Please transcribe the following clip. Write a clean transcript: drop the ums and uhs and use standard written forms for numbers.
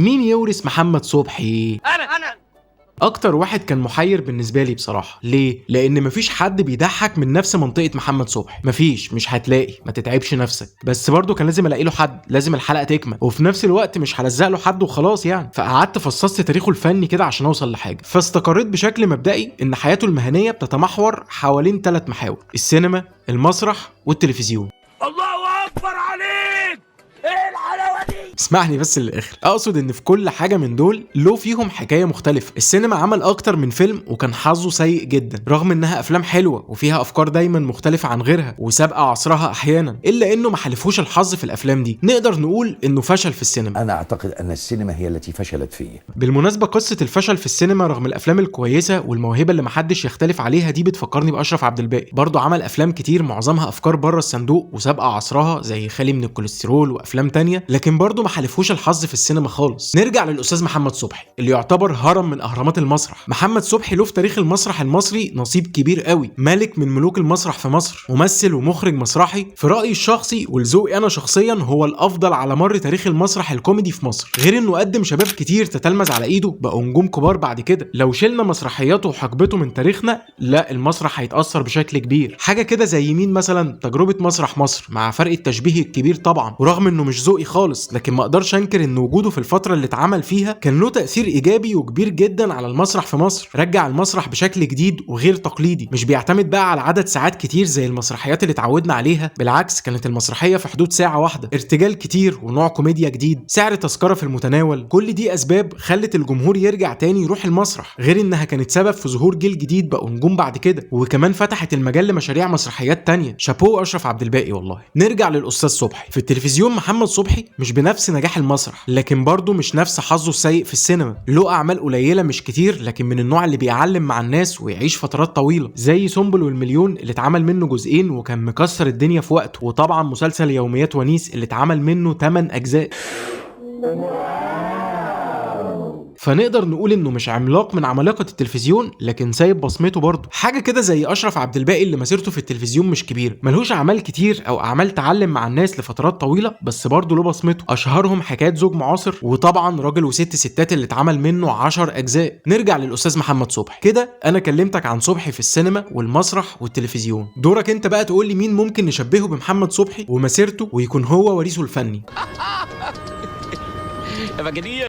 مين يورث محمد صبحي؟ انا اكتر واحد كان محير بالنسبه لي بصراحه. ليه؟ لان مفيش حد بيضحك من نفس منطقه محمد صبحي، مش هتلاقي، ما تتعبش نفسك. بس برضه كان لازم الاقي له حد، لازم الحلقه تكمل، وفي نفس الوقت مش هلزق له حد وخلاص يعني. فقعدت فصصت تاريخه الفني كده عشان اوصل لحاجه، فاستقريت بشكل مبدئي ان حياته المهنيه بتتمحور حوالين 3 محاور: السينما، المسرح، والتلفزيون. الله اكبر عليك، ايه الحلاوه دي؟ اسمعني بس للاخر. اقصد ان في كل حاجه من دول له فيهم حكايه مختلفه. السينما عمل اكتر من فيلم وكان حظه سيء جدا، رغم انها افلام حلوه وفيها افكار دايما مختلفه عن غيرها وسابقه عصرها احيانا، الا انه ما حلفوش الحظ في الافلام دي. نقدر نقول انه فشل في السينما. أنا أعتقد أن السينما هي التي فشلت فيه. بالمناسبه قصه الفشل في السينما رغم الافلام الكويسه والموهبه اللي محدش يختلف عليها دي بتفكرني باشرف عبد الباقي. برضه عمل افلام كتير معظمها افكار بره الصندوق وسابقه عصرها زي خالي من الكوليسترول وافلام تانية، لكن برضه ما حلفوش الحظ في السينما خالص. نرجع للاستاذ محمد صبحي اللي يعتبر هرم من اهرامات المسرح. محمد صبحي له في تاريخ المسرح المصري نصيب كبير قوي، ملك من ملوك المسرح في مصر، ممثل ومخرج مسرحي في رايي الشخصي ولذوقي انا شخصيا هو الافضل على مر تاريخ المسرح الكوميدي في مصر. غير انه قدم شباب كتير تتلمذ على ايده بقوا نجوم كبار بعد كده. لو شلنا مسرحياته وحقبته من تاريخنا، لا المسرح هيتاثر بشكل كبير. حاجه كده زي مين مثلا؟ تجربه مسرح مصر، مع فرق التشبيه الكبير طبعا، ورغم انه مش ذوقي خالص لكن ما اقدرش انكر ان وجوده في الفتره اللي اتعمل فيها كان له تاثير ايجابي وكبير جدا على المسرح في مصر. رجع المسرح بشكل جديد وغير تقليدي، مش بيعتمد بقى على عدد ساعات كتير زي المسرحيات اللي اتعودنا عليها. بالعكس، كانت المسرحيه في حدود ساعه واحده، ارتجال كتير ونوع كوميديا جديد، سعر تذكره في المتناول. كل دي اسباب خلت الجمهور يرجع تاني يروح المسرح، غير انها كانت سبب في ظهور جيل جديد بقوا نجوم بعد كده، وكمان فتحت المجال لمشاريع مسرحيات تانية. شابوه اشرف عبد الباقي والله. نرجع للاستاذ صبحي. في التلفزيون محمد صبحي مش بنفس نجاح المسرح، لكن برضه مش نفس حظه السيء في السينما. له اعمال قليله مش كتير، لكن من النوع اللي بيعلم مع الناس ويعيش فترات طويله، زي سنبل والمليون اللي اتعمل منه جزئين وكان مكسر الدنيا في وقته، وطبعا مسلسل يوميات ونيس اللي اتعمل منه 8 اجزاء. فنقدر نقول انه مش عملاق من عمالقه التلفزيون، لكن سايب بصمته برضه. حاجه كده زي اشرف عبد الباقي اللي مسيرته في التلفزيون مش كبيره، ملهوش اعمال كتير او اعمال تعلم مع الناس لفترات طويله، بس برضه له بصمته. اشهرهم حكايات زوج معاصر، وطبعا راجل وست ستات اللي اتعمل منه 10 اجزاء. نرجع للاستاذ محمد صبحي. كده انا كلمتك عن صبحي في السينما والمسرح والتلفزيون. دورك انت بقى تقول لي مين ممكن نشبهه بمحمد صبحي ومسيرته ويكون هو وريثه الفني.